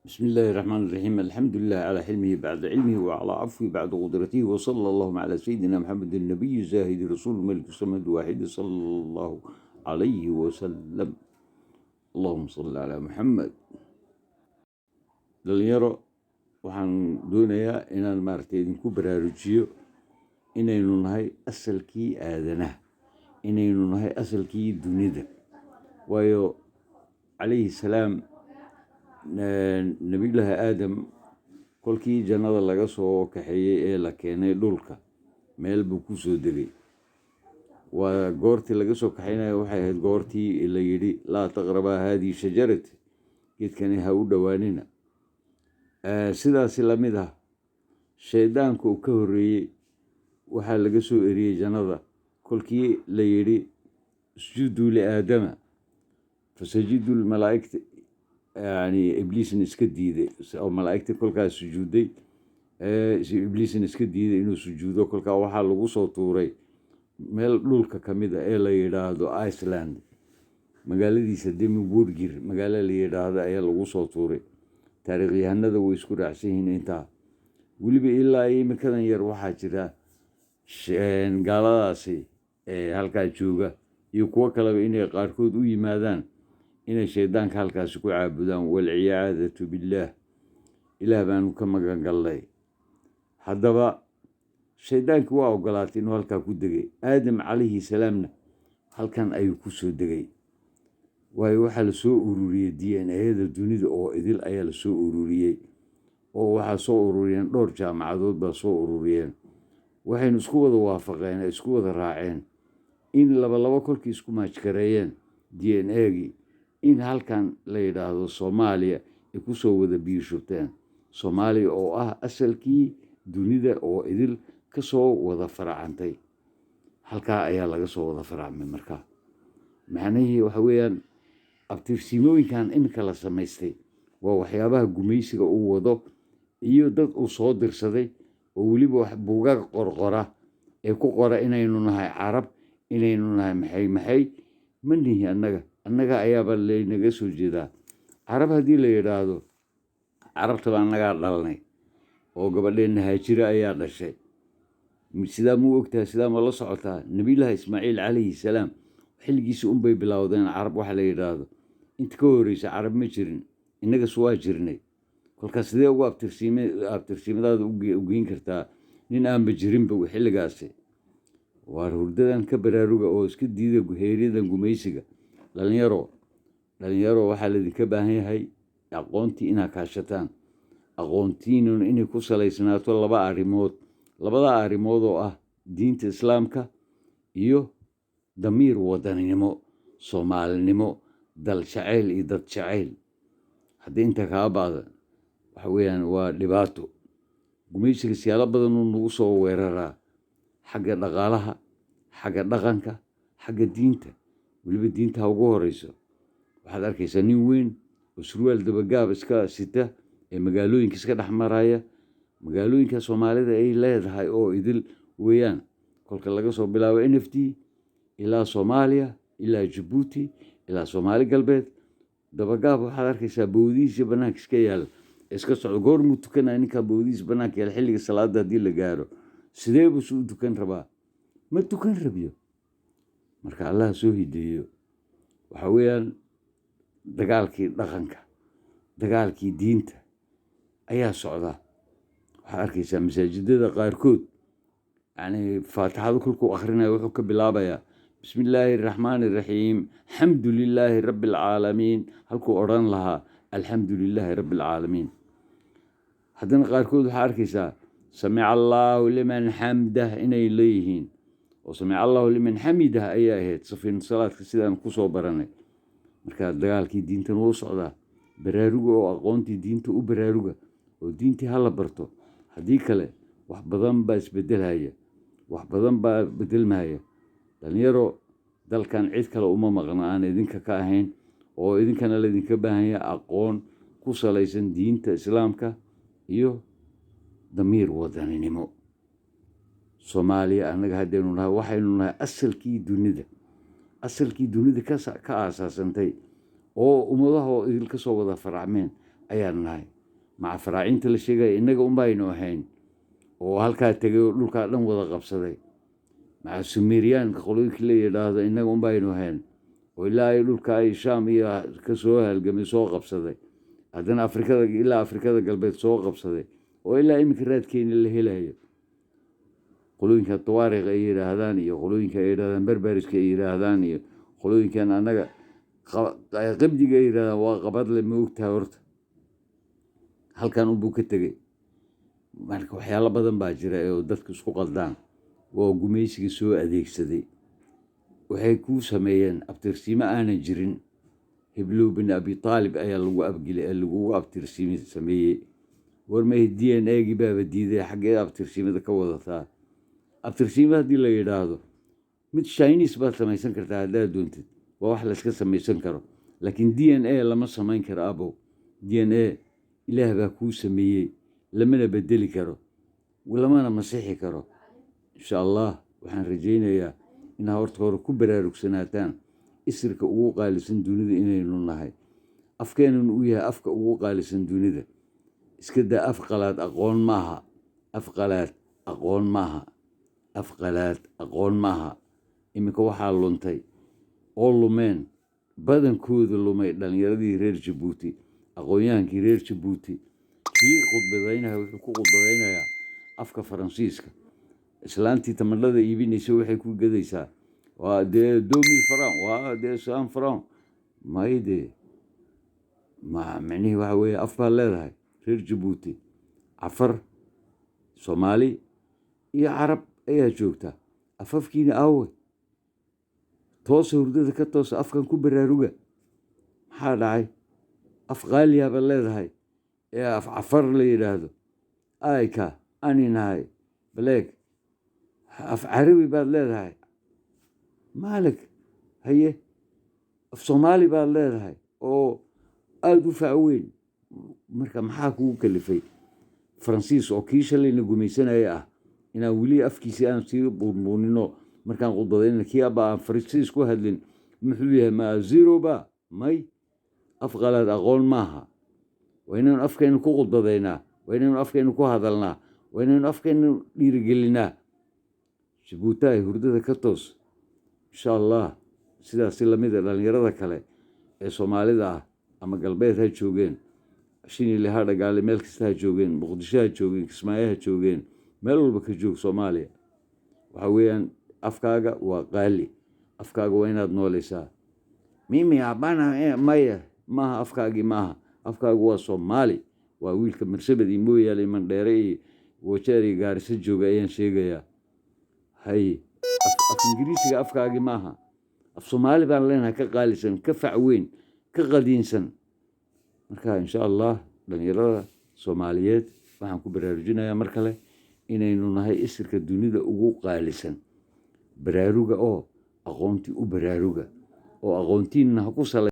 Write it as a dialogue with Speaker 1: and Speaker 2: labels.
Speaker 1: بسم الله الرحمن الرحيم. الحمد لله على حلمه بعد علمه وعلى عفوه بعد قدرته، وصلى الله على سيدنا محمد النبي الزاهد رسول الملك الصمد واحد صلى الله عليه وسلم. اللهم صل على محمد. dhalinyaro waxaan doonayaa inaan maaragtay idinku baraarujiyo inaynu nahay asalkii aadanaha, inaynu nahay asalkii dunida. waayo calayhi salaam nabiyullaahi aadam kolkii jannada laga soo kaxeeyey ee la keenay dhulka, meel buu ku soo degay. waa goortii laga soo kaxaynayo waxay ahayd goortii la yidhi laa taqrabaa haadihi shajarati, geedkani ha u dhowaanina. sidaasi la mid ah, shaydaanka uu ka horreeyey waxaa laga soo eriyey jannada kolkii la yidhi isjuduu liaadama fasajidu lmalaa'igta, yani ibliisna iska diiday oo malaa'igta kolkaas sujuuday, ibliisna iska diiday inuu sujuudo. kolkaa waxaa lagu soo tuuray meel dhulka ka mid a ee la yidhaahdo Iceland, magaaladiisa Dimmerburgir magaalo la yidhaahdo ayaa lagu soo tuuray. taariikhyahanada way isku raacsan yihiin intaa. weliba ilaa imikadan yar waxaa jira gaaladaasi halkaa jooga iyo kuwo kaleba inay qaarkood u yimaadaan inay shaydaanka halkaasi ku caabudaan. walciyaadatu billaah, ilaah baanu ka magan galnay. haddaba shaydaanki waa ogolaatay inuu halkaa ku degay. aadam calayhi salaamna halkan ayuu ku soo degay. waayo waxaa la soo ururiyey DNA-yada dunida oo idil ayaa la soo ururiyey, oo waxaa soo ururiyeen dhowr jaamacadood baa soo ururiyeen. waxaynu isku wada waafaqeen, ay isku wada raaceen in laba kolkii isku maajkareeyeen DNA-gii in halkan la yidhaahdo Soomaaliya ay ku soo wada biirshubteen. Soomaaliya oo ah asalkii dunida oo idil ka soo wada faracantay, halkaa ayaa laga soo wada faracmay. markaa macnihii waxa weeyaan abtirsimooyinkan iminka la samaystay waa waxyaabaha gumaysiga uu wado iyo dad uu soo dirsaday oo weliba wax buugaag qorqora ee ku qora inaynu nahay carab, inaynu nahay maxay ma nihi annaga ayaaba laynaga soo jeedaa. carab haddii la yidhaahdo, carabtaba annagaa dhalnay oo gabadheenna haajira ayaa dhashay. sidaa muu ogtahay, sidaa ma la socotaa? nabiyullaahi ismaaciil calayhi salaam xilligiisa unbay bilowdeen carab waxa la yidhaahdo. inta ka horreysa carab ma jirin, innagas waa jirnay. kolkaas sidee ugu abtirsimadaada u geyn kartaa nin aanba jirinba xilligaasi? waa hurdadan ka baraaruga oo iska diida heeryadan gumaysiga. dhalinyaro waxaa laydinka baahan yahay aqoontii inaad kaashataan. aqoontiinuna inay ku salaysnaato laba arrimood. labadaa arrimood oo ah diinta islaamka iyo damiir wadaninimo, soomaalinimo, dal jacayl iyo dad jacayl. haddii inta kaa baada waxa weeyaan waa dhibaato. gumaysiga siyaalo badanuu nagu soo weeraraa, xagga dhaqaalaha, xagga dhaqanka, xagga diinta. weliba diinta ha ugu horeyso. waxaad arkaysaa nin weyn oo surwaal dabagaab iska sita ee magaalooyinka iska dhex maraya. magaalooyinka soomaalida ay leedahay oo idil weeyaan, kolka laga soo bilaabo NFT ilaa Soomaaliya ilaa Jabuuti ilaa Soomaali galbeed. dabagaab waxaad arkaysaa bowdihiisa bannaanka iska yaala, iska socdo. goormuu tukanaya ninkaa bowdihiisa bannaanka yaala xilliga salaada haddii la gaaro? sidee buu u tukan rabaa? ma tukan rabiyo. marka allah soo hideeyo. waxa weeyaan dagaalkii dhaqanka, dagaalkii diinta ayaa socda. waxaad arkaysaa masaajidada qaarkood yani faatixadu kolkuu akhrinayo wuxuu ka bilaabayaa bismi illaahi araxmaani araxiim xamdu lilaahi rabbi alcaalamiin, halkuu odhan lahaa alxamdu lilaahi rabbi alcaalamiin. haddana qaarkood waxaa arkaysaa samica allaahu liman xamdah inay leeyihiin, oo samica allaahu liman xamidah ayaa ahayd safin salaadka sidaan kusoo baranay. markaa dagaalkii diintan wuu socdaa. baraaruga oo aqoontii diinta u baraaruga oo diintii hala barto. haddii kale wax badan baa isbedelhaya, wax badan baa bedelmahaya. dhalinyaro, dalkan cid kale uma maqna aan idinka ka ahayn, oo idinkana laydinka baahan yahay aqoon ku salaysan diinta islaamka iyo damiir wadaninimo. Soomaaliya annaga haddaynu nahay waxaynu nahay asalkii dunida ka aasaasantay oo ummadaha oo idil ka soo wada faracmeen ayaan nahay. maca faraacinta la sheegaya innaga unbaynu ahayn oo halkaa tegay oo dhulkaa dhan wada qabsaday maca sumeriyaanka qolooyinka la yidhaahdo innaga unbaynu ahayn oo ilaa ay dhulka ay shaam iyo ka soo halgamay soo qabsaday haddana ilaa afrikada galbeed soo qabsaday oo ilaa iminka raadkeeni la helayo qolooyinka tawaariq ay yidhaahdaan iyo qolooyinka ay yidhahdaan barbariska ay yidhaahdaan iyo qolooyinkan annaga qabdiga ay yidhahdaan waa qabadle ma ogtaha horta halkan unbuu ka tegey marka waxyaalo badan baa jira oo dadku isku qaldaan waa gumaysiga soo adeegsaday waxay kuu sameeyeen abtirsiimo aanan jirin heblow bin abi taalib ayaa lagu abtirsiimi sameeyey warmay d n a gii baaba diiday xaggee abtirsiimada ka wadataa abtirsiima haddii la yidhaahdo mid shinis baad samaysan kartaa haddaad doontid waa wax layska samaysan karo laakiin d n a lama samayn karo abow d n a ilaah baa kuu sameeyey lamana bedeli karo lamana masixi karo insha allah waxaan rajaynayaa inaa horta hore ku baraarugsanataan isirka ugu qaalisan dunida inaynu nahay afkeenan uu yahay afka ugu qaalisan dunida iska daa af qalaad aqoon maaha af qalaad aqoon maaha af qalaad aqoon maaha iminka waxaa luntay oo lumeen badankooda lumay dhallinyaradii reer jabuuti aqoon-yahankii reer jabuuti kii khudbadaynaya wuxuu ku khudbadaynayaa afka faransiiska islaantii tamadhada iibinaysa waxay ku gadaysaa waa dee 2000 franc waa dee 100 franc mayde macnihii waxa weeye af baa leedahay reer jabuuti cafar soomaali iyo carab ayaa joogta afafkiina aawe toosa hurdada ka toosa afkan ku baraaruga maxaa dhacay af qaaliya baad leedahay ee af cafar la yidhaahdo ayka ani nahay baleeg af carabi baad leedahay maalek haye af soomaali baad leedahay oo aada u facweyn marka maxaa kugu kalifay faransiis oo kii shalayna gumaysanaya ah inaan weli afkiisii aan sii buunbuunino markaan khudbadayna kii abba aan faransiis ku hadlin muxuu yahay ma zero ba may af qalaad aqoon maaha waa inaynu afkaynu ku khudbadaynaa waa inaynu afkaynu ku hadalnaa waa inaynu afkaynu dhiirigelinaa jabuutaay hurdada ka toos insha allah sidaasi lamida dhallinyarada kale ee soomaalida ah ama galbeed ha joogeen shinile ha dhagaale meel kasta ha joogeen muqdisho ha joogeen kismaayo ha joogeen meel walba ka joog soomaaliya waxa weeyaan afkaaga waa qaali afkaaga waa inaad noolaysaa mimi abana maya maaha afkaagii maaha afkaagu waa soomaali waa wiilka marsabad iyo mooyaale mandheere iyo wajeer iyo gaariso jooga ayaan sheegayaa hay af ingiriisiga afkaagii maaha af soomaali baan leenahay ka qaalisan ka facweyn ka qadiinsan marka insha allah dhallinyarada soomaaliyeed waxaan ku baraarujinayaa mar kale inaynu nahay isirka dunida ugu qaalisan baraaruga oo aqoontii u baraaruga oo aqoontiinna ha ku salay